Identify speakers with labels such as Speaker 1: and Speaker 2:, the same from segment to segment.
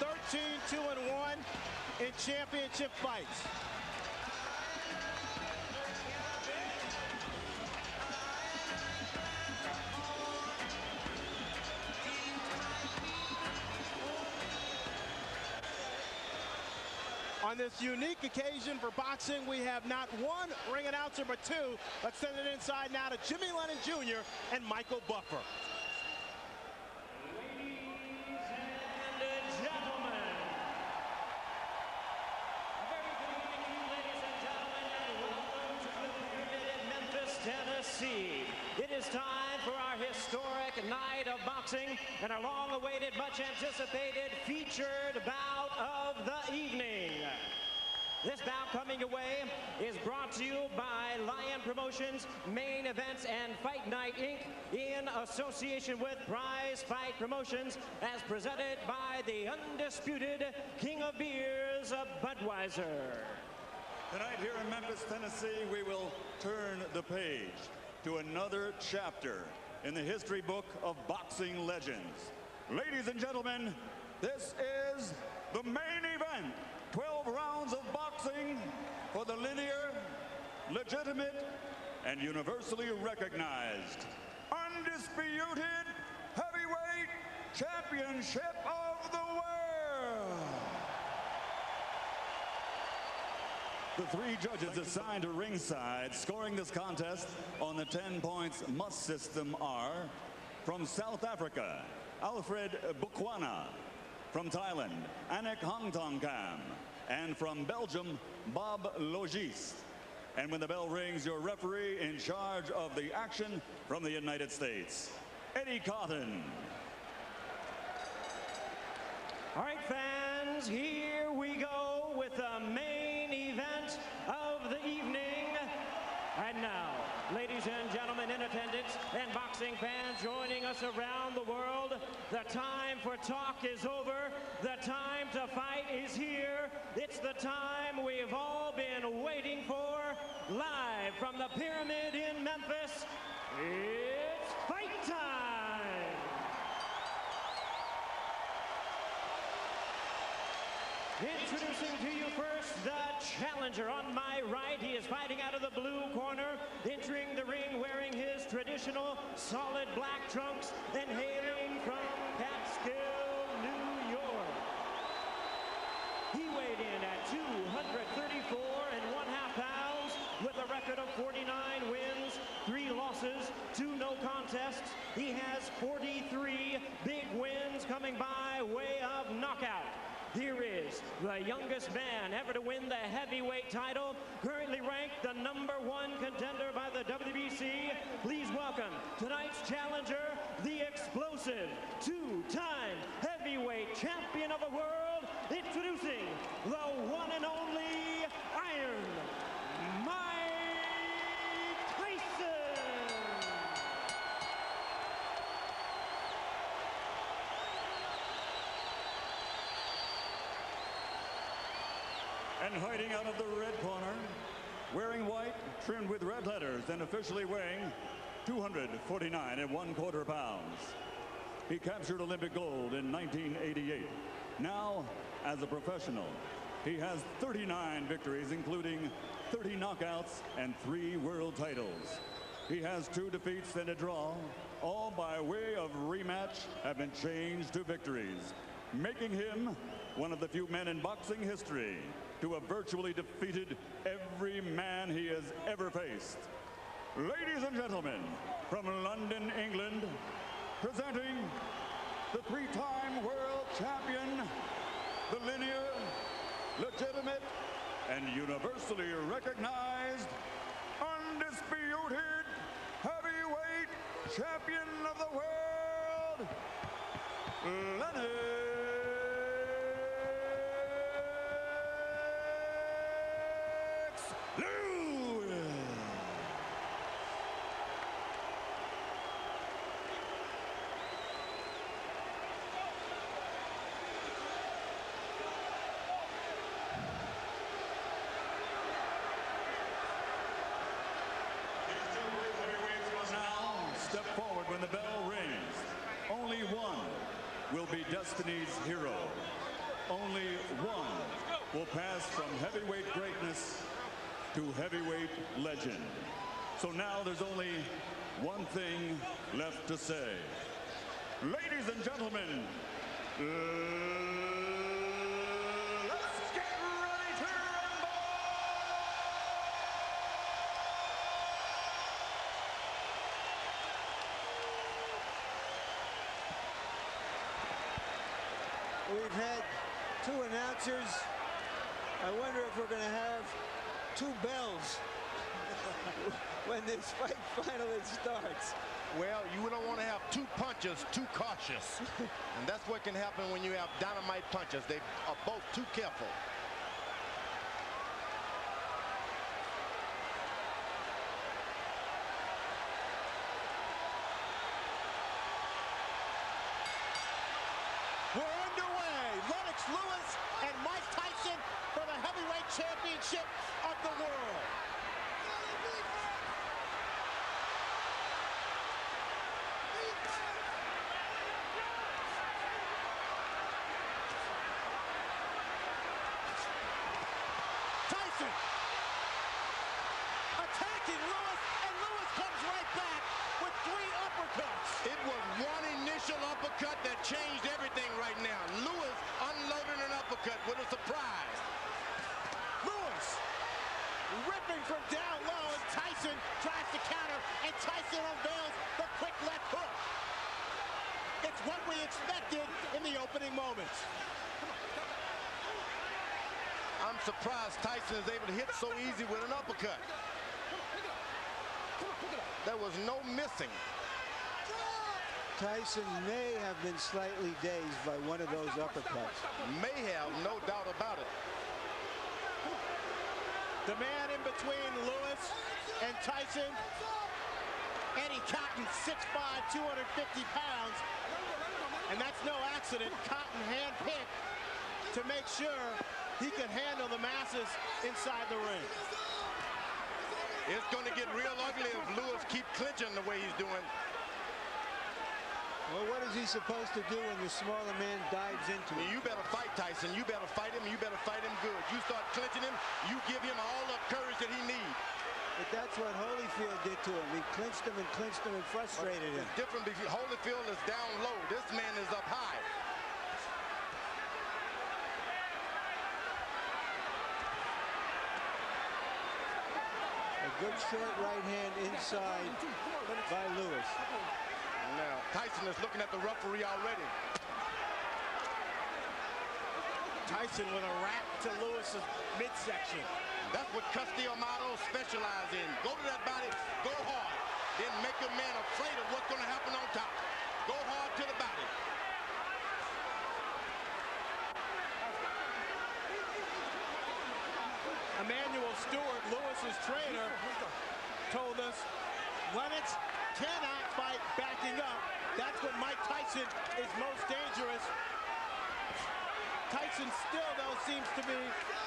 Speaker 1: 13-2-1 in championship fights. On this unique occasion for boxing, we have not one ring announcer, but two. Let's send it inside now to Jimmy Lennon Jr. and Michael Buffer.
Speaker 2: Ladies and gentlemen, a very good evening to you, ladies and gentlemen, and welcome to the Pyramid in Memphis, Tennessee. It is time for our historic night of boxing and our long-awaited, much-anticipated featured bout of the evening. This bout coming away is brought to you by Lion Promotions, Main Events, and Fight Night, Inc. in association with Prize Fight Promotions, as presented by the undisputed King of Beers, Budweiser.
Speaker 3: Tonight here in Memphis, Tennessee, we will turn the page to another chapter in the history book of boxing legends. Ladies and gentlemen, this is the main event. 12 rounds of boxing for the linear, legitimate, and universally recognized, undisputed heavyweight championship of the world. The three judges assigned to ringside scoring this contest on the 10 points must system are: from South Africa, Alfred Bukwana; from Thailand, Anik Hongtongkam; and from Belgium, Bob Logis. And when the bell rings, your referee in charge of the action from the United States, Eddie Cotton.
Speaker 2: All right, fans, here we go with the main event of the evening. And now, ladies and gentlemen in attendance and boxing fans joining us around the world, the time for talk is over. The time to fight is here. It's the time we've all been waiting for. Live from the Pyramid in Memphis, it's fight time! Introducing to you first the challenger. On my right, he is fighting out of the blue corner, entering the ring wearing his traditional solid black trunks and hailing from Catskill, New York. He weighed in at 234 1/2 pounds with a record of 49 wins, 3 losses, 2 no contests. He has 43 big wins coming by way of knockout. Here is the youngest man ever to win the heavyweight title, currently ranked the #1 contender by the WBC. Please welcome tonight's challenger, the explosive 2-time heavyweight champion of the world, introducing the one and only Iron Mike Tyson.
Speaker 3: And hiding out of the red corner, wearing white, trimmed with red letters, and officially weighing 249 1/4 pounds. He captured Olympic gold in 1988. Now, as a professional, he has 39 victories, including 30 knockouts and 3 world titles. He has 2 defeats and a draw, all by way of rematch have been changed to victories, making him one of the few men in boxing history to have virtually defeated every man he has ever faced. Ladies and gentlemen, from London, England, presenting the 3-time world champion, the linear, legitimate, and universally recognized, undisputed heavyweight champion of the world, Lennox Lewis. Now, step forward when the bell rings. Only one will be Destiny's hero. only one will pass from heavyweight greatness to heavyweight legend. So now there's only one thing left to say. Ladies and gentlemen, let's get ready to rumble!
Speaker 4: We've had two announcers. I wonder if we're going to have two bells when this fight finally starts.
Speaker 5: Well, you don't want to have two punchers too cautious. And that's what can happen when you have dynamite punchers. They are both too careful.
Speaker 1: We're underway. Lennox Lewis and Mike Tyson for the heavyweight championship of the world. Tyson attacking Lewis, and Lewis comes right back with 3 uppercuts.
Speaker 5: It was one initial uppercut that changed everything right now. Lewis unloaded an uppercut with a surprise.
Speaker 1: Lewis ripping from down low, and Tyson tries to counter, and Tyson unveils the quick left hook. It's what we expected in the opening moments.
Speaker 5: I'm surprised Tyson is able to hit so easy with an uppercut. There was no missing.
Speaker 4: Tyson may have been slightly dazed by one of those uppercuts.
Speaker 5: May have, no doubt about it.
Speaker 1: The man in between Lewis and Tyson, Eddie Cotton, 6'5", 250 pounds. And that's no accident. Cotton handpicked to make sure he can handle the masses inside the ring.
Speaker 5: It's going to get real ugly if Lewis keeps clinching the way he's doing.
Speaker 4: Well, what is he supposed to do when the smaller man dives into him?
Speaker 5: You better fight Tyson. You better fight him. You better fight him good. You start clinching him, you give him all the courage that he needs.
Speaker 4: But that's what Holyfield did to him. He clinched him and frustrated him.
Speaker 5: It's different because Holyfield is down low. This man is up high.
Speaker 4: A good short right hand inside by Lewis.
Speaker 5: Now, Tyson is looking at the referee already.
Speaker 1: Tyson with a wrap to Lewis's midsection.
Speaker 5: That's what Custio Amato specializes in. Go to that body, go hard. Then make a man afraid of what's going to happen on top. Go hard to the body.
Speaker 1: Emmanuel Stewart, Lewis's trainer, told us Lennox cannot fight backing up. That's when Mike Tyson is most dangerous. Tyson still, though, seems to be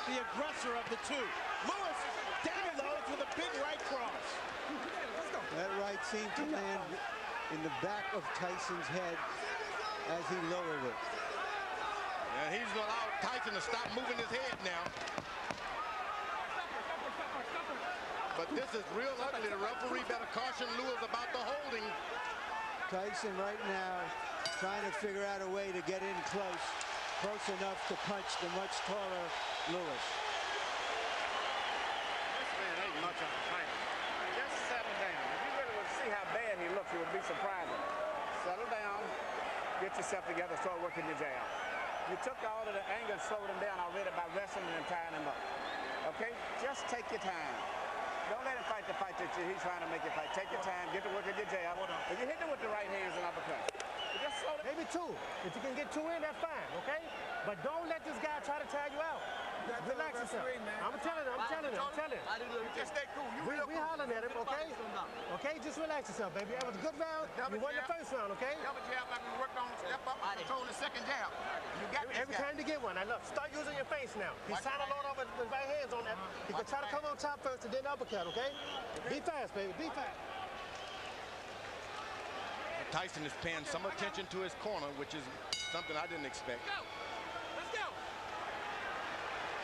Speaker 1: the aggressor of the two. Lewis downloads with a big right cross.
Speaker 4: That right seemed to land in the back of Tyson's head as he lowered it.
Speaker 5: And he's going to allow Tyson to stop moving his head now. But this is real ugly. The referee better caution Lewis about the holding.
Speaker 4: Tyson right now trying to figure out a way to get in close enough to punch the much taller Lewis.
Speaker 6: This man ain't much of a fighter. Just settle down. If you really would see how bad he looks, it would be surprising. Settle down, get yourself together, start working your jab. You took all of the anger and slowed him down already by wrestling and tying him up. Okay? Just take your time. Don't let him fight the fight that he's trying to make you fight. Take your time, get to work at your jab. If you hit him with the right hands and uppercut, just slow down.
Speaker 2: Maybe 2. If you can get 2 in, that's fine, okay? But don't let this guy try to tag you out. Relax yourself. I'm telling him.
Speaker 5: Just stay cool.
Speaker 2: We hollering at him, okay? Okay, just relax yourself, baby. That was a good round. You won the first round, okay?
Speaker 5: Double jab like we worked on, step up, control the second jab. You got
Speaker 2: Every time you get one, I love. Start using your face now. He's trying to load up with his right hands on that. He can try to come on top first and then uppercut, okay? Be fast, baby. Be fast.
Speaker 5: Tyson is paying some attention to his corner, which is something I didn't expect.
Speaker 6: Let's go.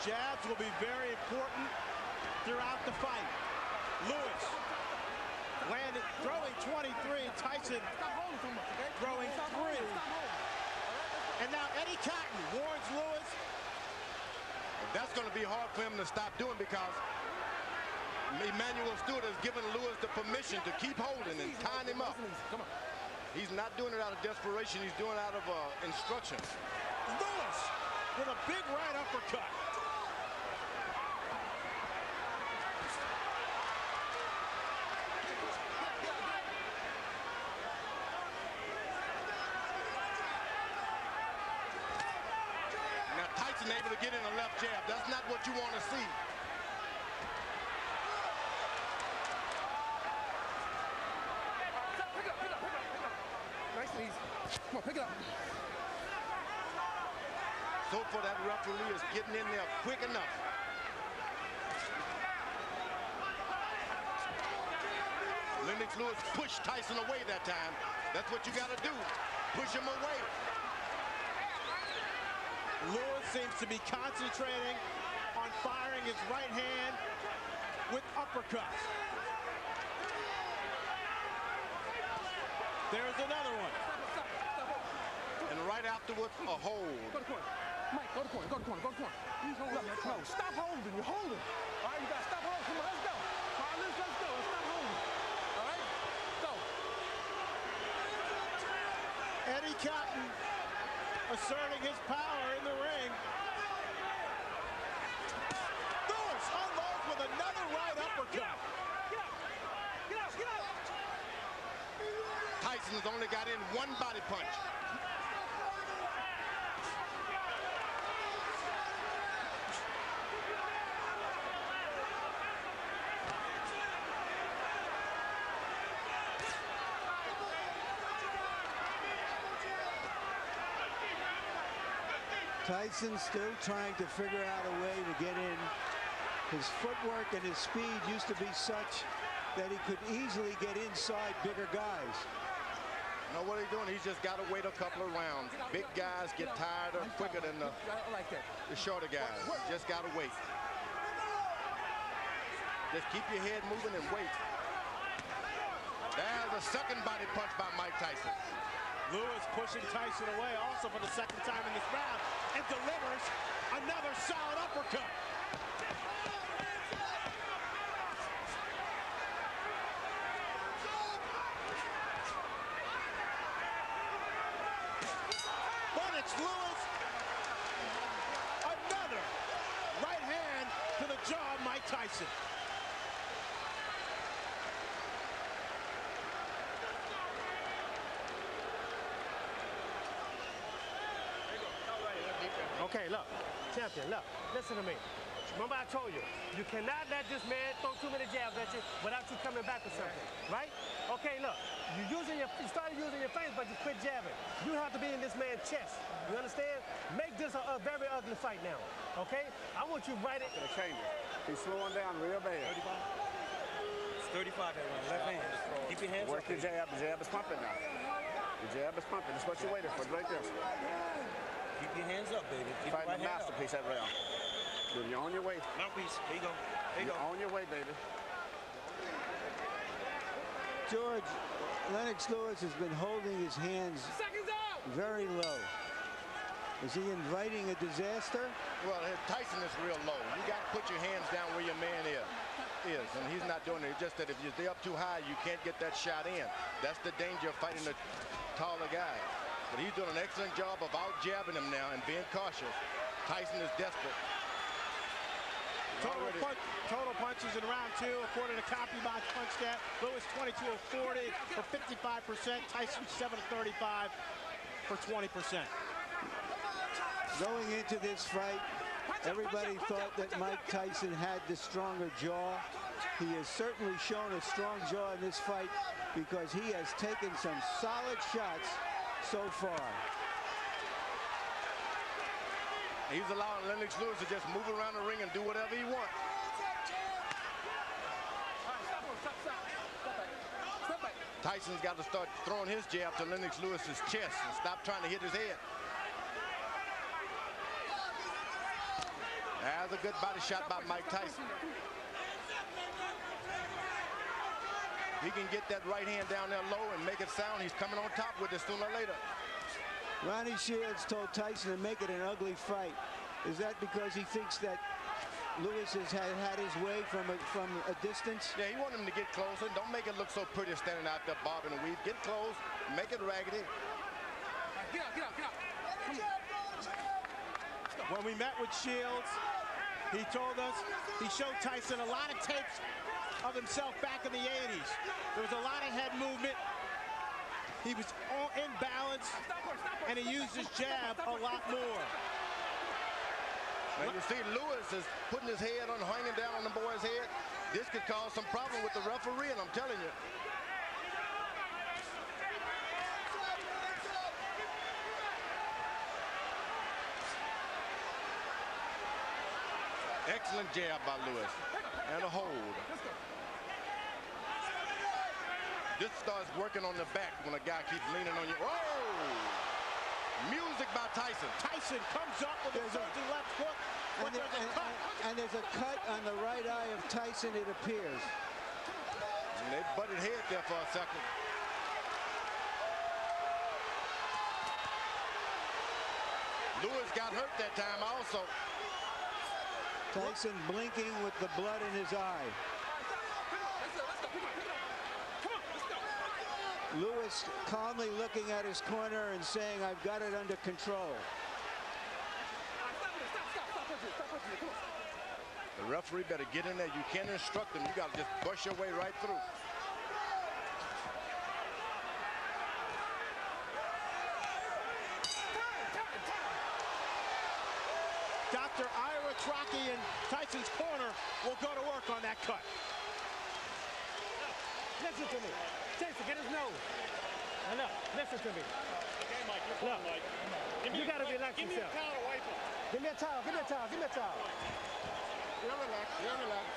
Speaker 1: jabs will be very important throughout the fight. Lewis landed, throwing 23. Tyson throwing 3. And now Eddie Cotton warns Lewis.
Speaker 5: That's going to be hard for him to stop doing because Emmanuel Stewart has given Lewis the permission to keep holding and tying him up. He's not doing it out of desperation. He's doing it out of instruction.
Speaker 1: Lewis with a big right uppercut.
Speaker 5: Able to get in a left jab. That's not what you want to see.
Speaker 7: Pick it up. Nice and easy. Come on, pick it up.
Speaker 5: So far, that referee is getting in there quick enough. Lennox Lewis pushed Tyson away that time. That's what you got to do. Push him away.
Speaker 1: Lewis seems to be concentrating on firing his right hand with uppercuts. There's another one.
Speaker 5: And right afterwards, a hold.
Speaker 7: Go to corner. Mike, go to corner. No, stop holding. You're holding. All right, you got to stop holding. Come on, let's go. All right, let's go. Let's stop holding. All right, go.
Speaker 1: Eddie Cotton asserting his power in the ring. Lewis unloads with another right uppercut.
Speaker 7: Get out.
Speaker 5: Tyson's only got in one body punch.
Speaker 4: Tyson still trying to figure out a way to get in. His footwork and his speed used to be such that he could easily get inside bigger guys.
Speaker 5: Now what he's doing, he's just got to wait a couple of rounds. Big guys get tired quicker than the shorter guys. You just got to wait. Just keep your head moving and wait. There's a second body punch by Mike Tyson.
Speaker 1: Lewis pushing Tyson away also for the second time in this round and delivers another solid uppercut. Lennox Lewis, another right hand to the jaw of Mike Tyson.
Speaker 2: Okay, look, champion, look, listen to me. Remember I told you, you cannot let this man throw too many jabs at you without you coming back with something, right? Okay, look, you started using your face, but you quit jabbing. You have to be in this man's chest. You understand? Make this a very ugly fight now, okay? I want you right at
Speaker 6: the chamber. He's slowing down real bad.
Speaker 8: 35. It's 35 that one, left hand. Keep your hands
Speaker 6: Work
Speaker 8: up.
Speaker 6: your jab. The jab is pumping now. The jab is pumping. That's what you're waiting for. Right there.
Speaker 8: Keep your hands up, baby. Keep
Speaker 6: Fighting
Speaker 8: your right
Speaker 6: the
Speaker 8: hand
Speaker 6: masterpiece
Speaker 8: up.
Speaker 6: that round. Then you're on your way.
Speaker 8: Mouthpiece. There you go. There you
Speaker 6: You're
Speaker 8: go.
Speaker 6: on your way, baby.
Speaker 4: George, Lennox Lewis has been holding his hands very low. Is he inviting a disaster?
Speaker 5: Well, Tyson is real low. You got to put your hands down where your man is, and he's not doing it. It's just that if you stay up too high, you can't get that shot in. That's the danger of fighting the taller guy. But he's doing an excellent job of out-jabbing him now and being cautious. Tyson is desperate.
Speaker 1: Total punches in round 2, according to CompuBox PunchStat. Lewis 22 of 40 for 55%. Tyson 7 of 35 for 20%.
Speaker 4: Going into this fight, everybody thought that Mike Tyson had the stronger jaw. He has certainly shown a strong jaw in this fight because he has taken some solid shots so far.
Speaker 5: He's allowing Lennox Lewis to just move around the ring and do whatever he wants. Tyson's got to start throwing his jab to Lennox Lewis's chest and stop trying to hit his head. That was a good body shot by Mike Tyson. He can get that right hand down there low and make it sound. He's coming on top with it sooner or later.
Speaker 4: Ronnie Shields told Tyson to make it an ugly fight. Is that because he thinks that Lewis has had his way from a distance?
Speaker 5: Yeah, he wanted him to get closer. Don't make it look so pretty standing out there bobbing and weave. Get close, make it raggedy.
Speaker 7: Get out.
Speaker 1: When we met with Shields, he told us he showed Tyson a lot of tapes of himself back in the 80s. There was a lot of head movement. He was all in balance, and he used his jab a lot more.
Speaker 5: Now you see Lewis is putting his head on, hanging down on the boy's head. This could cause some problem with the referee, and I'm telling you. Excellent jab by Lewis. And a hold. This starts working on the back when a guy keeps leaning on you. Whoa! Music by Tyson.
Speaker 1: Tyson comes up with a surging left hook, but there's a cut.
Speaker 4: And there's a cut on the right eye of Tyson, it appears.
Speaker 5: And they butted head there for a second. Lewis got hurt that time also.
Speaker 4: Tyson blinking with the blood in his eye. Lewis calmly looking at his corner and saying, I've got it under control.
Speaker 5: The referee better get in there. You can't instruct him. You got to just push your way right through.
Speaker 1: Dr. Ira Trocchi in Tyson's corner will go to work on that cut.
Speaker 2: Listen to me. Tyson, get his nose. Look, listen to me.
Speaker 3: Okay, Mike, you're
Speaker 2: Look,
Speaker 3: Mike.
Speaker 2: you got to relax
Speaker 3: Give me
Speaker 2: yourself.
Speaker 3: a towel to wipe him.
Speaker 2: Give me a towel, give me a towel, give me a towel.
Speaker 7: You're relaxed.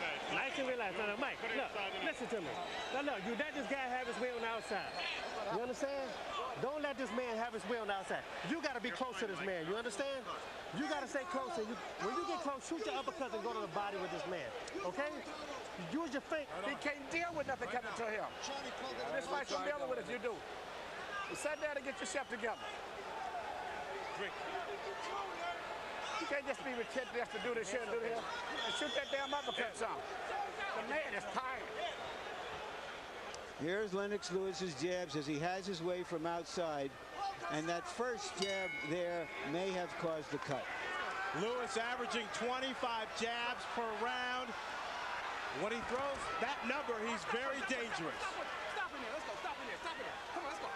Speaker 3: Okay.
Speaker 2: Nice and relaxed. Now, Mike,
Speaker 3: Put it
Speaker 2: look,
Speaker 3: inside the net.
Speaker 2: listen to me. Now, look, you let this guy have his way on the outside. You understand? Don't let this man have his way on the outside. You got to be close to this man. You understand? You got to stay close. And when you get close, shoot your uppercuts and go to the body with this man. Okay? Use your feet.
Speaker 6: He can't deal with nothing coming to him. This fight's familiar with if you do. You sit down and get yourself together.
Speaker 3: Drink.
Speaker 6: You can't just be ridiculous to do this here and do this. And shoot that damn uppercut some. The man is tired.
Speaker 4: Here's Lennox Lewis's jabs as he has his way from outside. And that first jab there may have caused the cut.
Speaker 1: Lewis averaging 25 jabs per round. When he throws that number, he's very dangerous.
Speaker 7: Stop in there. Let's go. Stop in there. Stop in there. Come on, let's go.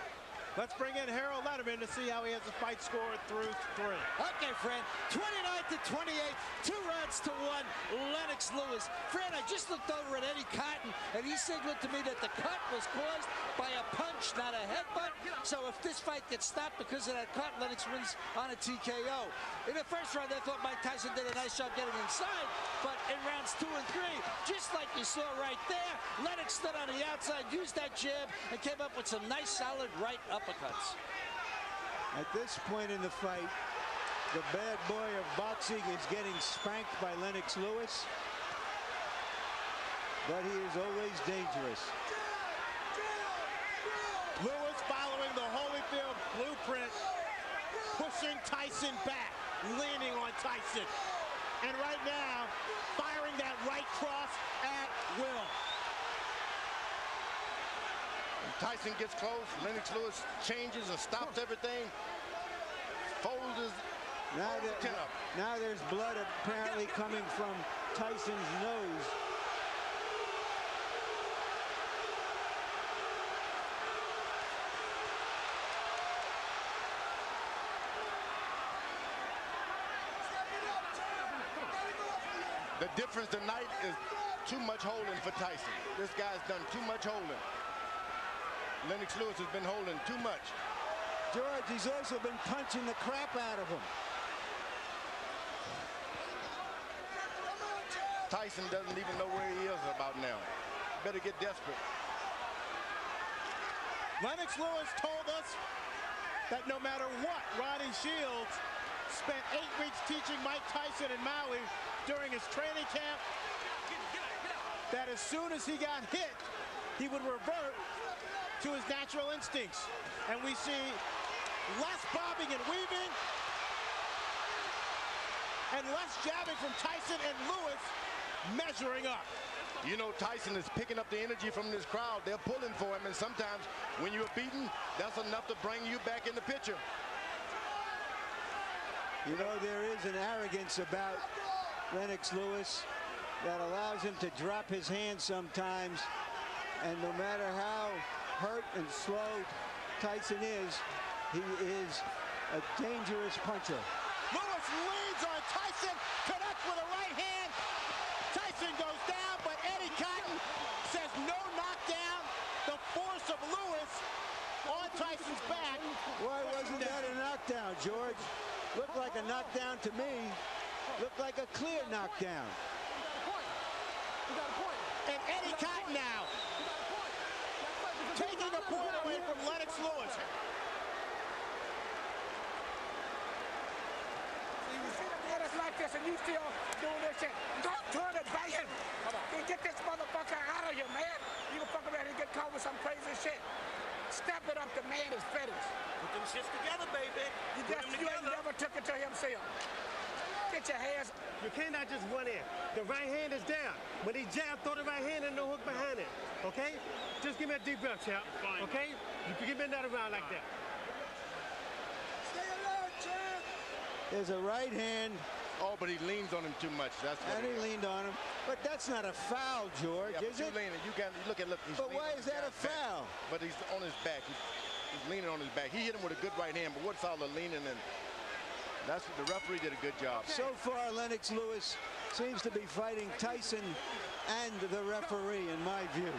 Speaker 1: Let's bring in Harold Letterman to see how he has the fight scored through 3.
Speaker 9: Okay, Fred, 29-28, 2 rounds to 1, Lennox Lewis. Fred, I just looked over at Eddie Cotton, and he signaled to me that the cut was caused by a punch, not a headbutt. So if this fight gets stopped because of that cut, Lennox wins on a TKO. In the first round, I thought Mike Tyson did a nice job getting inside, but in rounds 2 and 3, just like you saw right there, Lennox stood on the outside, used that jab, and came up with some nice, solid right uppercuts.
Speaker 4: At this point in the fight, the bad boy of boxing is getting spanked by Lennox Lewis, but he is always dangerous.
Speaker 1: Lewis following the Holyfield blueprint, pushing Tyson back, leaning on Tyson. And right now, firing that right cross at will.
Speaker 5: Tyson gets close. Lennox Lewis changes and stops everything. Folds his chin up.
Speaker 4: Now there's blood apparently coming from Tyson's nose.
Speaker 5: The difference tonight is too much holding for Tyson. This guy's done too much holding. Lennox Lewis has been holding too much.
Speaker 4: George, he's also been punching the crap out of him.
Speaker 5: Tyson doesn't even know where he is about now. Better get desperate.
Speaker 1: Lennox Lewis told us that no matter what Ronnie Shields spent 8 weeks teaching Mike Tyson in Maui during his training camp that as soon as he got hit, he would revert to his natural instincts. And we see less bobbing and weaving and less jabbing from Tyson, and Lewis measuring up.
Speaker 5: You know, Tyson is picking up the energy from this crowd. They're pulling for him, and sometimes when you're beaten, that's enough to bring you back in the picture.
Speaker 4: You know, there is an arrogance about Lennox Lewis that allows him to drop his hands sometimes, and no matter how hurt and slow Tyson is, he is a dangerous puncher.
Speaker 1: Lewis leads on Tyson, connects with a right hand. Tyson goes down, but Eddie Cotton says no knockdown. The force of Lewis on Tyson's back.
Speaker 4: Why wasn't that a knockdown, George? Looked like a knockdown to me. Looked like a clear knockdown.
Speaker 1: And Eddie Cotton now taking a point away from Lennox Lewis.
Speaker 6: Like this, and you still doing this shit. Don't turn it back in. Get this motherfucker out of here, man. You can fuck around and get caught with some crazy shit. Step it up, the man is finished.
Speaker 8: Put them shits together, baby.
Speaker 6: You ain't never took it to himself. Get your hands.
Speaker 10: You cannot just run in. The right hand is down. When he jab, throw the right hand and no hook behind it. Okay? Just give me a deep breath, champ. Okay? You can give me another round like that.
Speaker 6: Stay alert, champ.
Speaker 4: There's a right hand.
Speaker 5: Oh, but he leans on him too much. That's what
Speaker 4: And he leaned on him. But that's not a foul, George,
Speaker 5: yeah,
Speaker 4: is it?
Speaker 5: Leaning. You can look. He's
Speaker 4: but why is that a foul?
Speaker 5: Back. But he's on his back. He's leaning on his back. He hit him with a good right hand, but what's all the leaning? And that's what the referee did a good job.
Speaker 4: So far, Lennox Lewis seems to be fighting Tyson and the referee, in my view.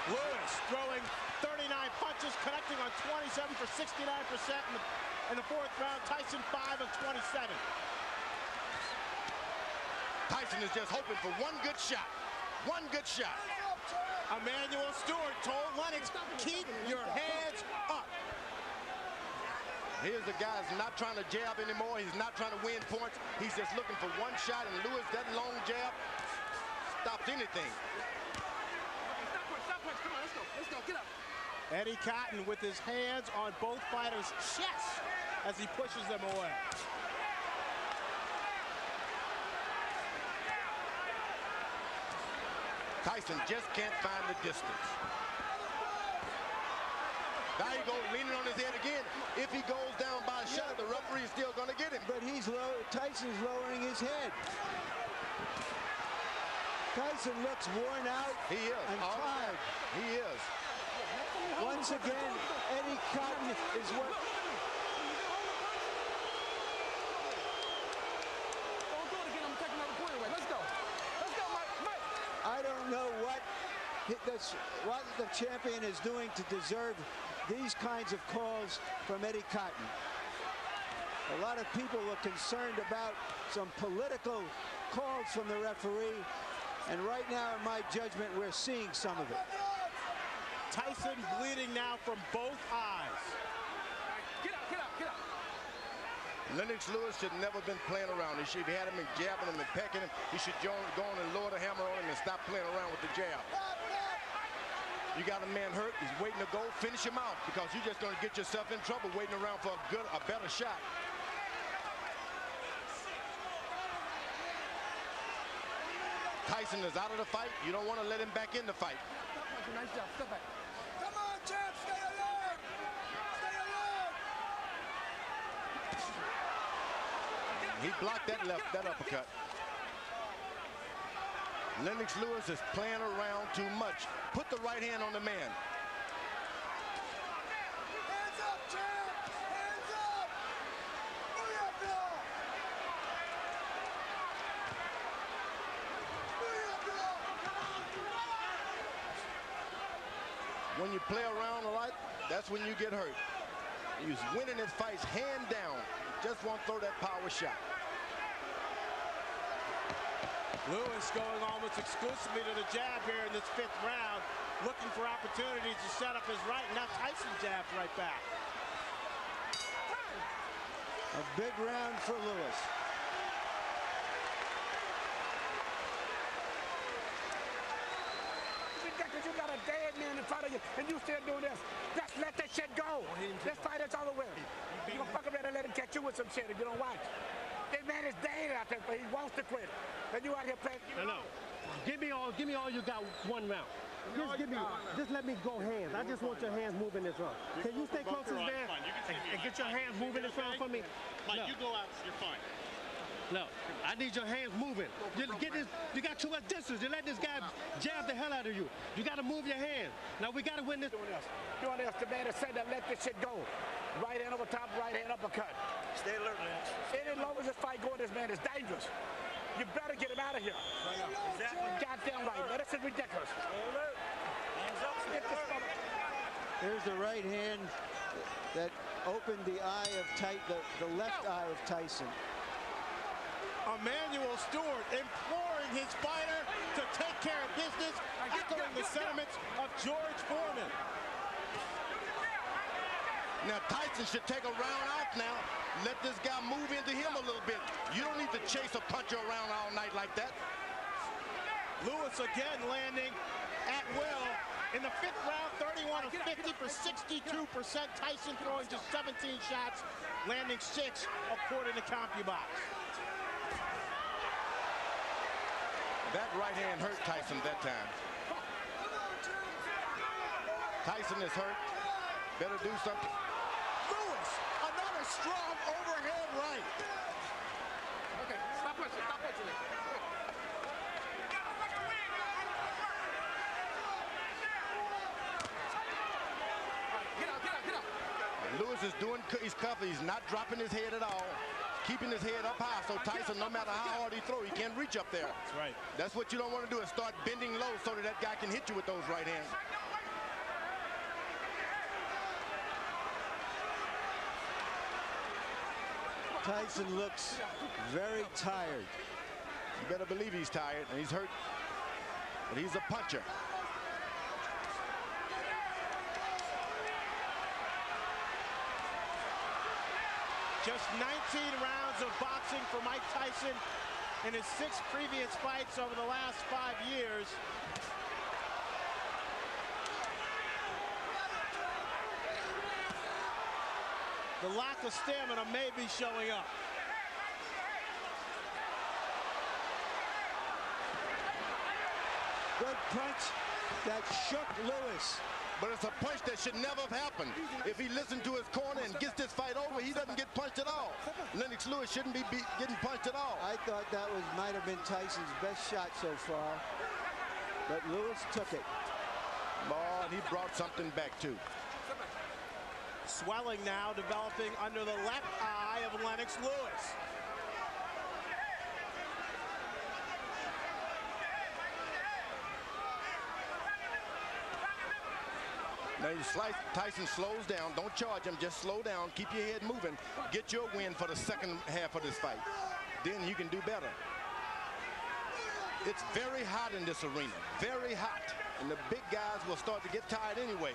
Speaker 1: Lewis throwing 39 punches, connecting on 27 for 69% in the fourth round. Tyson 5 of 27.
Speaker 5: Tyson is just hoping for one good shot. One good shot.
Speaker 1: Emmanuel Stewart told Lennox, keep your hands up.
Speaker 5: Here's the guy who's not trying to jab anymore. He's not trying to win points. He's just looking for one shot, and Lewis, that long jab stops anything.
Speaker 7: Stop punch. Come on, let's go. Get up.
Speaker 1: Eddie Cotton with his hands on both fighters' chests as he pushes them away.
Speaker 5: Tyson just can't find the distance. Now he goes leaning on his head again. If he goes down by a shot, the referee is still going to get him.
Speaker 4: But Tyson's lowering his head. Tyson looks worn out
Speaker 5: He is.
Speaker 4: and tired.
Speaker 5: He is.
Speaker 4: Once again, Eddie Cotton is what...
Speaker 7: Don't do it again. I'm taking another point away. Let's go. Let's go, Mike.
Speaker 4: I don't know what the champion is doing to deserve these kinds of calls from Eddie Cotton. A lot of people were concerned about some political calls from the referee, and right now, in my judgment, we're seeing some of it.
Speaker 1: Tyson bleeding now from both eyes.
Speaker 7: Get up.
Speaker 5: Lennox Lewis should never been playing around. He should have had him and jabbing him and pecking him. He should go on and lower the hammer on him and stop playing around with the jab. You got a man hurt. He's waiting to go. Finish him out, because you're just going to get yourself in trouble waiting around for a better shot. Tyson is out of the fight. You don't want to let him back in the fight.
Speaker 7: Nice job. Step back.
Speaker 6: Come on, champ. Stay alert. Stay alert.
Speaker 5: He blocked that uppercut. Lennox Lewis is playing around too much. Put the right hand on the man.
Speaker 6: Hands up, champ. Hands up. Booyah,
Speaker 5: When you play around a lot, that's when you get hurt. He's winning his fights hand down. Just won't throw that power shot.
Speaker 1: Lewis going almost exclusively to the jab here in this fifth round, looking for opportunities to set up his right. Now Tyson jabs right back.
Speaker 4: A big round for Lewis.
Speaker 6: You got a dead man in front of you, and you still do this. Just let that shit go. This fight is over with. You gonna fuck around and let him catch you with some shit if you don't watch. This man is dead out there, but he wants to quit. And you out here playing.
Speaker 10: No. Give me all you got one round. Just let me go hands. I just want your hands moving this round. Can you stay close to this man and get your hands moving this round for me?
Speaker 1: Mike, you go out, you're fine.
Speaker 10: No, I need your hands moving. You got too much distance. You let this guy jab the hell out of you. You got to move your hands. Now we got to win this.
Speaker 6: Doing this, the man that said that let this shit go. Right hand over top, right hand uppercut.
Speaker 8: Stay alert, Lennox.
Speaker 6: Any longer this fight going, this man is dangerous. You better get him out of here.
Speaker 8: Exactly.
Speaker 6: Goddamn right. Now, this is ridiculous.
Speaker 8: Stay alert. Hands up. Stay alert.
Speaker 4: Here's the right hand that opened the eye of the left eye of Tyson.
Speaker 1: Emmanuel Stewart imploring his fighter to take care of business, echoing the sentiments of George Foreman.
Speaker 5: Now Tyson should take a round off now. Let this guy move into him a little bit. You don't need to chase a puncher around all night like that.
Speaker 1: Lewis again landing at will. In the 5th round, 31 of 50 for 62%. Tyson throwing just 17 shots, landing 6 according to CompuBox.
Speaker 5: That right hand hurt Tyson that time. Tyson is hurt. Better do something.
Speaker 1: Lewis, another strong overhand right.
Speaker 6: Okay, stop pushing. Get out.
Speaker 5: Lewis is doing his cover. He's not dropping his head at all. Keeping his head up high, so Tyson, no matter how hard he throw, he can't reach up there.
Speaker 1: That's right.
Speaker 5: That's what you don't want to do, is start bending low so that guy can hit you with those right hands.
Speaker 4: Tyson looks very tired.
Speaker 5: You better believe he's tired, and he's hurt, but he's a puncher.
Speaker 1: Just 19 rounds of boxing for Mike Tyson in his 6 previous fights over the last 5 years. The lack of stamina may be showing up.
Speaker 4: Good punch that shook Lewis.
Speaker 5: But it's a punch that should never have happened. If he listened to his corner and gets this fight over, he doesn't get punched at all. Lennox Lewis shouldn't be getting punched at all.
Speaker 4: I thought that might have been Tyson's best shot so far, but Lewis took it.
Speaker 5: Lord, he brought something back too.
Speaker 1: Swelling now developing under the left eye of Lennox Lewis.
Speaker 5: Now Tyson slows down. Don't charge him. Just slow down. Keep your head moving. Get your win for the second half of this fight. Then you can do better. It's very hot in this arena. Very hot. And the big guys will start to get tired anyway.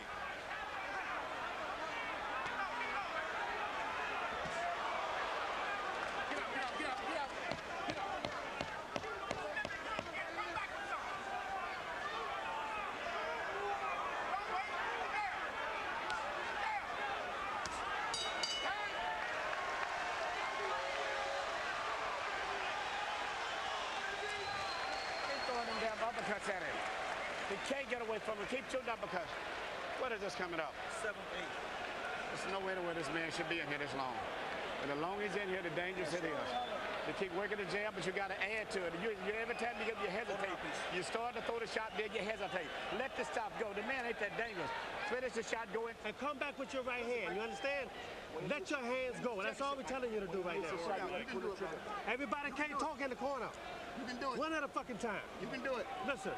Speaker 6: Uppercuts at him. He can't get away from him. Keep shooting uppercuts. What is this coming up?
Speaker 8: 7-8.
Speaker 6: There's no way to where this man should be in here this long. And the longer he's in here, the dangerous it is. You keep working the jab, but you got to add to it. Every time you hesitate, you start to throw the shot, then you hesitate. Let the stop go. The man ain't that dangerous. Finish the shot, go in.
Speaker 10: And come back with your right hand. You understand? Let your hands go. That's all we're telling you to do right now. Everybody can't talk in the corner.
Speaker 6: You can do it.
Speaker 10: One at a fucking time.
Speaker 6: You can do it.
Speaker 10: Listen,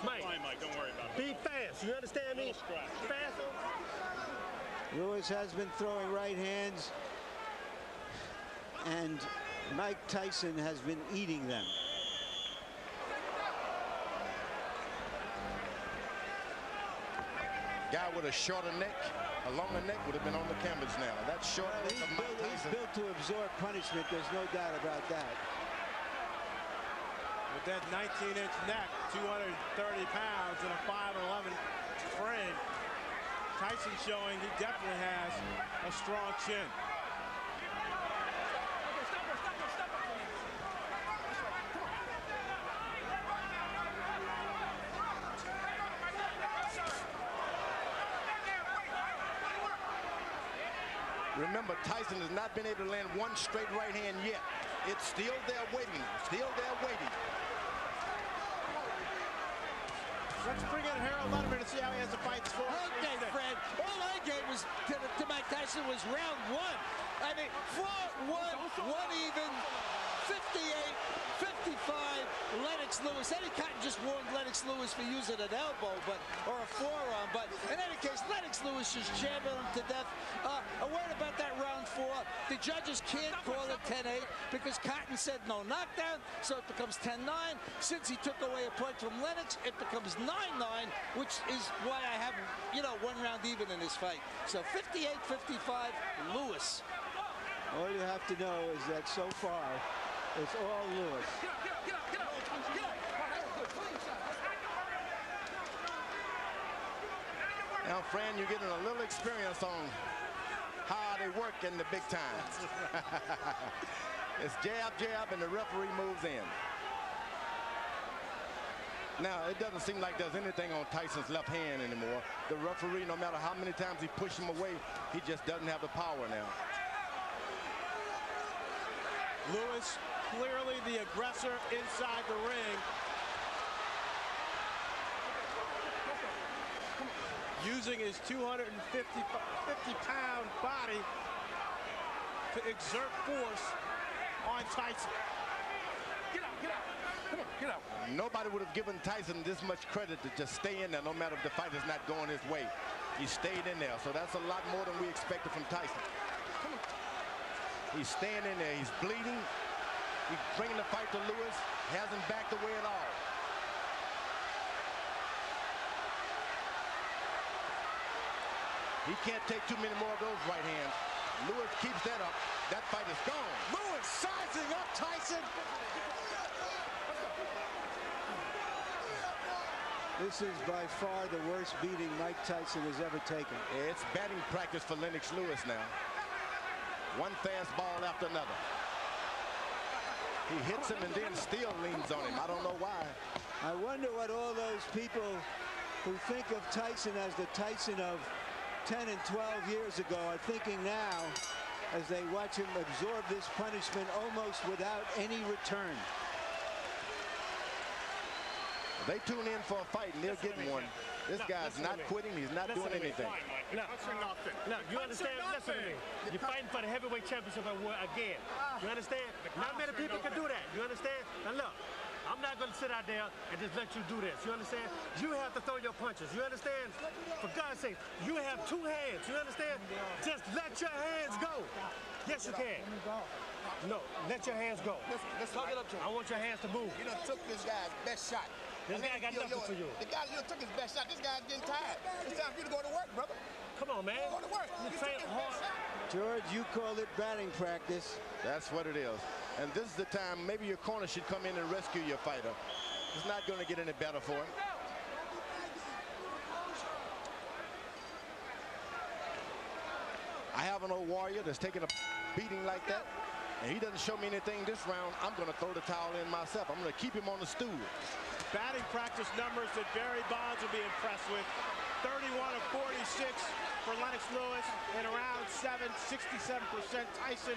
Speaker 10: Mike,
Speaker 3: Don't worry about it.
Speaker 10: be fast. You understand me? Fast.
Speaker 4: Lewis has been throwing right hands, and Mike Tyson has been eating them.
Speaker 5: Guy with a shorter neck, a longer neck would have been on the canvas now. That's short neck of Mike Tyson.
Speaker 4: He's built to absorb punishment. There's no doubt about that.
Speaker 1: With that 19-inch neck, 230 pounds, and a 5'11" frame, Tyson showing he definitely has a strong chin.
Speaker 5: Remember, Tyson has not been able to land one straight right hand yet. It's still there waiting, still there waiting.
Speaker 1: Let's bring in Harold Letterman to see how he has the fight score.
Speaker 9: Okay, Fred. All I gave was to Mike Tyson was round one. I mean, 4-1, one even, 58, 55. Lennox Lewis. Eddie Cotton just warned Lennox Lewis for using an elbow, or a forearm. But in any case, Lennox Lewis just jammed him to death. A word about that round 4. The judges can't call it 10-8 because Cotton said no knockdown, so it becomes 10-9. Since he took away a point from Lennox, it becomes 9-9, which is why I have, one round even in this fight. So 58-55, Lewis.
Speaker 4: All you have to know is that so far, it's all Lewis.
Speaker 5: Now, Fran, you're getting a little experience on how they work in the big time. It's jab, jab, and the referee moves in. Now, it doesn't seem like there's anything on Tyson's left hand anymore. The referee, no matter how many times he pushes him away, he just doesn't have the power now.
Speaker 1: Lewis, clearly the aggressor inside the ring. Using his 250-pound body to exert force on Tyson.
Speaker 7: Get out, get out. Come on, get out.
Speaker 5: Nobody would have given Tyson this much credit to just stay in there no matter if the fight is not going his way. He stayed in there, so that's a lot more than we expected from Tyson. He's staying in there. He's bleeding. He's bringing the fight to Lewis. Hasn't backed away at all. He can't take too many more of those right hands. Lewis keeps that up. That fight is gone.
Speaker 9: Lewis sizing up Tyson.
Speaker 4: This is by far the worst beating Mike Tyson has ever taken.
Speaker 5: It's batting practice for Lennox Lewis now. One fastball after another. He hits him and then still leans on him. I don't know why.
Speaker 4: I wonder what all those people who think of Tyson as the Tyson of 10 and 12 years ago are thinking now as they watch him absorb this punishment almost without any return.
Speaker 5: They tune in for a fight and they're getting one. This guy's not quitting. He's not doing anything.
Speaker 10: No, you understand? Listen to me. You're fighting for the heavyweight championship again. You understand? Not many people can do that. You understand? Now look, I'm not going to sit out there and just let you do this. You understand? You have to throw your punches. You understand? For God's sake, you have 2 hands. You understand? Just let your hands go. Yes, you can. No, let your hands go.
Speaker 6: Let's hug it up to him.
Speaker 10: I want your hands to move.
Speaker 6: You done took this guy's best shot.
Speaker 10: This guy got nothing for you.
Speaker 6: The guy you took his best shot. This guy's getting tired. It's time for you to go to work, brother.
Speaker 10: Come on, man.
Speaker 6: Go to work.
Speaker 10: You train hard.
Speaker 4: George, you called it batting practice.
Speaker 5: That's what it is. And this is the time maybe your corner should come in and rescue your fighter. It's not going to get any better for him. I have an old warrior that's taking a beating like that, and he doesn't show me anything this round. I'm going to throw the towel in myself. I'm going to keep him on the stool.
Speaker 1: Batting practice numbers that Barry Bonds will be impressed with. 31 of 46 for Lennox Lewis in round 7, 67%. Tyson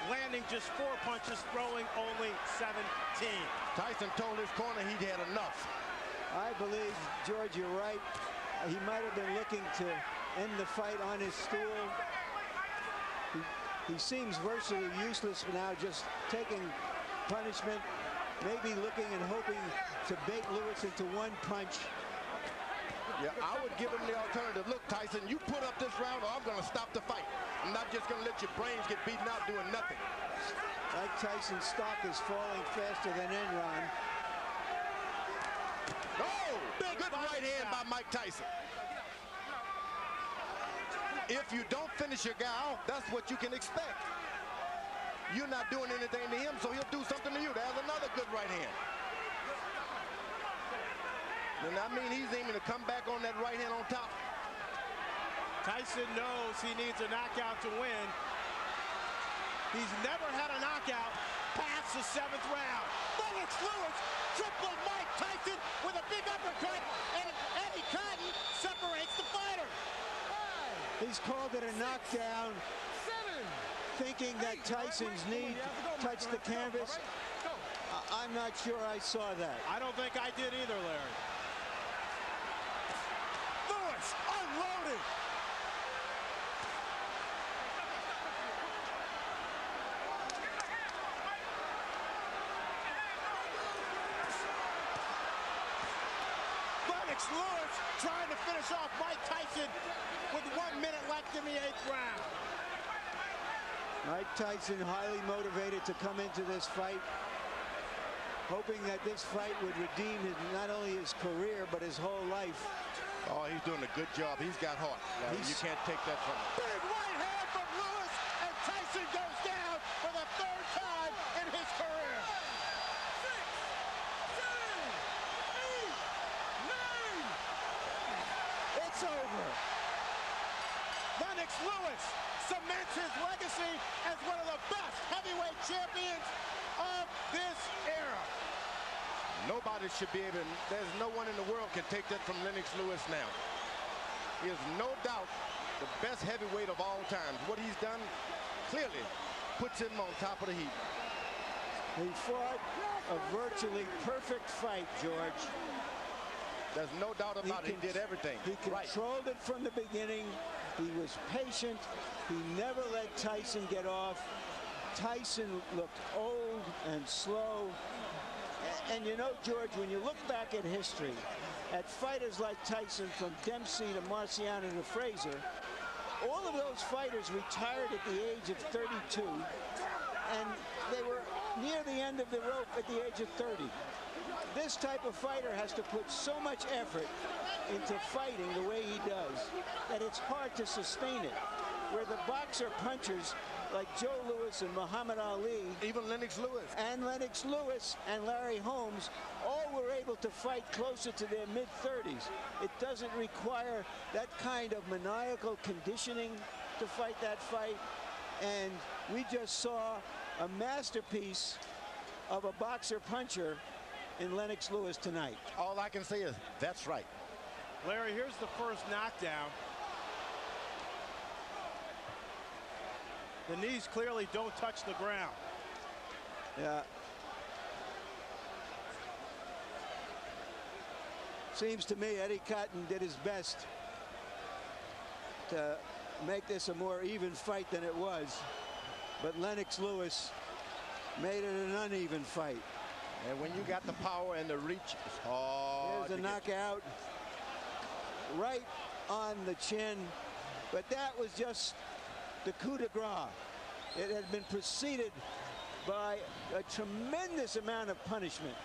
Speaker 1: landing just 4 punches, throwing only 17.
Speaker 5: Tyson told his corner he'd had enough.
Speaker 4: I believe, George, you're right. He might have been looking to end the fight on his stool. He seems virtually useless now, just taking punishment, maybe looking and hoping to bait Lewis into 1 punch.
Speaker 5: Yeah, I would give him the alternative. Look, Tyson, you put up this round or I'm going to stop the fight. I'm not just going to let your brains get beaten out doing nothing.
Speaker 4: Mike Tyson's stock is falling faster than Enron.
Speaker 5: Oh, good right hand by Mike Tyson. If you don't finish your guy out, that's what you can expect. You're not doing anything to him, so he'll do something to you. There's another good right hand. And I mean, he's aiming to come back on that right hand on top.
Speaker 1: Tyson knows he needs a knockout to win. He's never had a knockout past the 7th round. Lennox Lewis tripling Mike Tyson with a big uppercut, and Eddie Cotton separates the fighter.
Speaker 4: He's called it a knockdown, thinking that Tyson's knee touched the canvas. I'm not sure I saw that.
Speaker 1: I don't think I did either, Larry. Lewis unloaded. Lennox Lewis trying to finish off Mike Tyson with 1 minute left in the 8th round.
Speaker 4: Mike Tyson highly motivated to come into this fight, hoping that this fight would redeem not only his career, but his whole life.
Speaker 5: Oh, he's doing a good job. He's got heart. You can't take that from him.
Speaker 1: Big right hand from Lewis, and Tyson goes down for the 3rd time in his career. 6, 7, 8, 9. It's over. Lennox Lewis cements his legacy as one of the best heavyweight champions of this era.
Speaker 5: Nobody should be able, there's no one in the world can take that from Lennox Lewis now. He is no doubt the best heavyweight of all time. What he's done clearly puts him on top of the heap.
Speaker 4: He fought a virtually perfect fight, George.
Speaker 5: There's no doubt about it. He did everything.
Speaker 4: He controlled it from the beginning. He was patient. He never let Tyson get off. Tyson looked old and slow. And you know, George, when you look back at history, at fighters like Tyson, from Dempsey to Marciano to Frazier, all of those fighters retired at the age of 32, and they were near the end of the rope at the age of 30. This type of fighter has to put so much effort into fighting the way he does that it's hard to sustain it. Where the boxer punchers like Joe Louis and Muhammad Ali,
Speaker 5: even Lennox Lewis
Speaker 4: and Larry Holmes, all were able to fight closer to their mid-30s. It doesn't require that kind of maniacal conditioning to fight that fight. And we just saw a masterpiece of a boxer puncher in Lennox Lewis tonight.
Speaker 5: All I can say is that's right.
Speaker 1: Larry, here's the first knockdown. The knees clearly don't touch the ground.
Speaker 4: Yeah. Seems to me Eddie Cotton did his best to make this a more even fight than it was. But Lennox Lewis made it an uneven fight.
Speaker 5: And when you got the power and the reach, it's hard.
Speaker 4: There's a knockout right on the chin. But that was just the coup de grace. It had been preceded by a tremendous amount of punishment.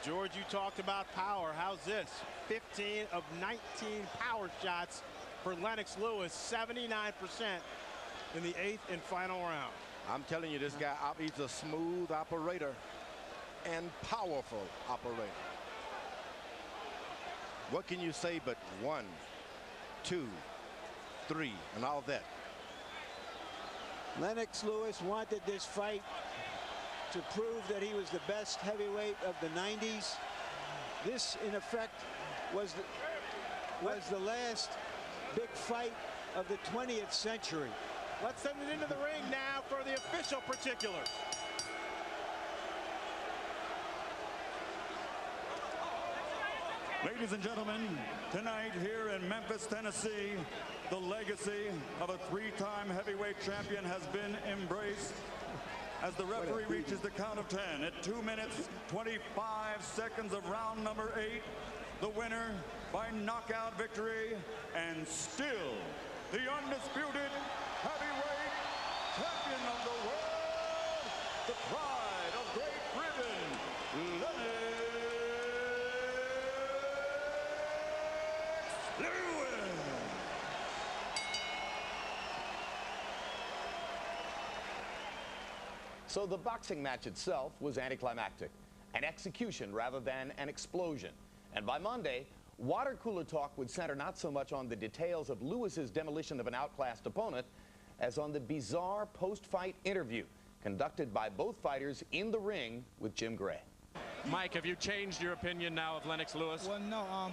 Speaker 1: George, you talked about power. How's this? 15 of 19 power shots for Lennox Lewis, 79% in the 8th and final round.
Speaker 5: I'm telling you, this guy, he's a smooth operator and powerful operator. What can you say but 1, 2, 3, and all that?
Speaker 4: Lennox Lewis wanted this fight to prove that he was the best heavyweight of the 90s. This, in effect, was the last big fight of the 20th century.
Speaker 1: Let's send it into the ring now for the official particulars.
Speaker 3: Ladies and gentlemen, tonight here in Memphis, Tennessee, the legacy of a 3-time heavyweight champion has been embraced as the referee reaches the count of 10 at 2 minutes, 25 seconds of round number 8. The winner by knockout victory, and still the undisputed heavyweight champion of the world, the pride of Great Britain, Lennox Lewis.
Speaker 11: So the boxing match itself was anticlimactic, an execution rather than an explosion. And by Monday, water cooler talk would center not so much on the details of Lewis's demolition of an outclassed opponent as on the bizarre post-fight interview conducted by both fighters in the ring with Jim Gray.
Speaker 12: Mike, have you changed your opinion now of Lennox Lewis?
Speaker 13: Well, no.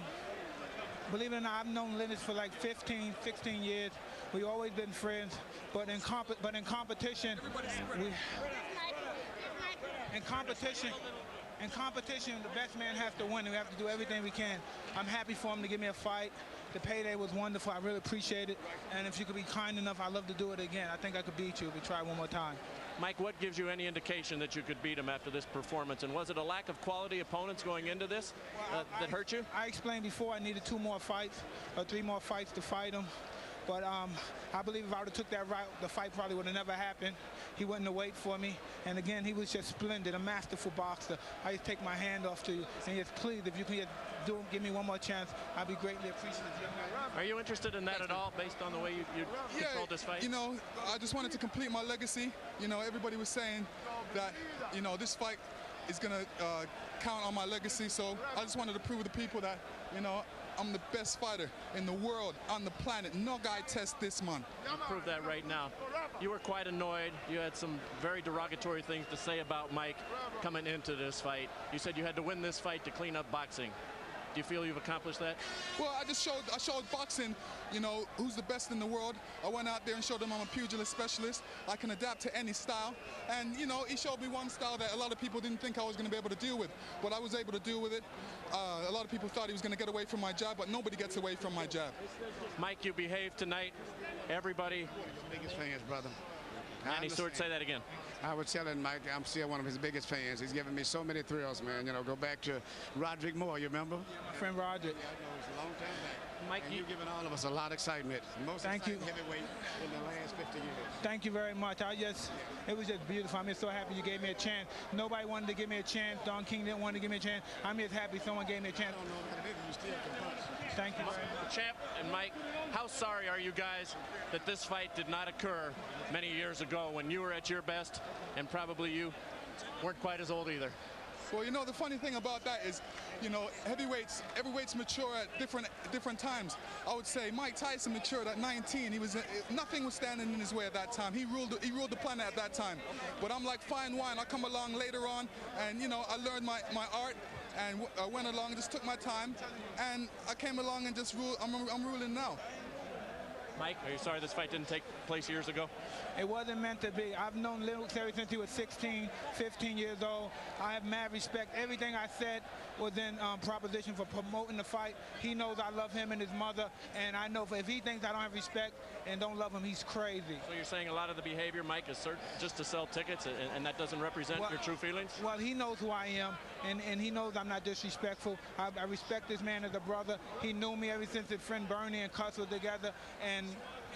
Speaker 13: Believe it or not, I've known Lennox for like 15, 16 years. We've always been friends, but in competition, the best man has to win. We have to do everything we can. I'm happy for him to give me a fight. The payday was wonderful. I really appreciate it. And if you could be kind enough, I'd love to do it again. I think I could beat you if we try one more time.
Speaker 12: Mike, what gives you any indication that you could beat him after this performance? And was it a lack of quality opponents going into this that hurt you?
Speaker 13: I explained before I needed 2 more fights or 3 more fights to fight him. But I believe if I would have took that route, the fight probably would have never happened. He wouldn't have waited for me. And again, he was just splendid, a masterful boxer. I just take my hand off to you. And just please, if you can just give me one more chance, I'd be greatly appreciative.
Speaker 12: Are you interested in that at all, based on the way you controlled this fight?
Speaker 7: You know, I just wanted to complete my legacy. You know, everybody was saying that, you know, this fight is going to count on my legacy. So I just wanted to prove to the people that, you know, I'm the best fighter in the world, on the planet. No guy tests this, man.
Speaker 12: You prove that right now. You were quite annoyed. You had some very derogatory things to say about Mike coming into this fight. You said you had to win this fight to clean up boxing. Do you feel you've accomplished that?
Speaker 7: Well, I showed boxing, you know, who's the best in the world. I went out there and showed them I'm a pugilist specialist. I can adapt to any style. And, you know, he showed me one style that a lot of people didn't think I was going to be able to deal with. But I was able to deal with it. A lot of people thought he was going to get away from my jab, but nobody gets away from my jab.
Speaker 12: Mike, you behaved tonight. Everybody.
Speaker 6: Biggest fans, brother.
Speaker 12: Manny Stewart, say that again.
Speaker 6: I was telling Mike, I'm still one of his biggest fans. He's given me so many thrills, man. You know, go back to Roderick Moore, you remember?
Speaker 13: Yeah, my friend Roderick.
Speaker 6: Yeah, I know, it's a long time back.
Speaker 12: Mike,
Speaker 6: and you've given all of us a lot of excitement. Most exciting heavyweight in the last 50 years.
Speaker 13: Thank you very much. It was just beautiful. I'm just so happy you gave me a chance. Nobody wanted to give me a chance. Don King didn't want to give me a chance. I'm just happy someone gave me a chance.
Speaker 6: I don't know what it is, you still can punch.
Speaker 13: Thank you very much.
Speaker 12: Champ and Mike, how sorry are you guys that this fight did not occur many years ago when you were at your best and probably you weren't quite as old either?
Speaker 7: Well, you know, the funny thing about that is, you know, heavyweights mature at different times. I would say Mike Tyson matured at 19. Nothing was standing in his way at that time. He ruled the planet at that time. But I'm like fine wine. I come along later on, and you know, I learned my art, and I went along, just took my time, and I came along and just ruled. I'm ruling now.
Speaker 12: Mike, are you sorry this fight didn't take place years ago?
Speaker 13: It wasn't meant to be. I've known Lennox ever since he was 16, 15 years old. I have mad respect. Everything I said was in proposition for promoting the fight. He knows I love him and his mother, and I know if he thinks I don't have respect and don't love him, he's crazy.
Speaker 12: So you're saying a lot of the behavior, Mike, is just to sell tickets, and that doesn't represent your true feelings?
Speaker 13: Well, he knows who I am, and he knows I'm not disrespectful. I respect this man as a brother. He knew me ever since his friend Bernie and Cuss were together, and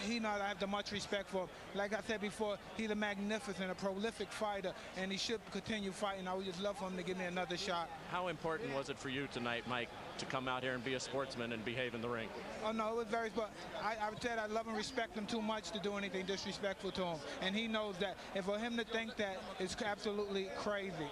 Speaker 13: he knows I have the much respect for him. Like I said before, he's a magnificent, a prolific fighter, and he should continue fighting. I would just love for him to give me another shot.
Speaker 12: How important was it for you tonight, Mike, to come out here and be a sportsman and behave in the ring?
Speaker 13: Oh, no, it was very, but I said I love and respect him too much to do anything disrespectful to him. And he knows that. And for him to think that is absolutely crazy.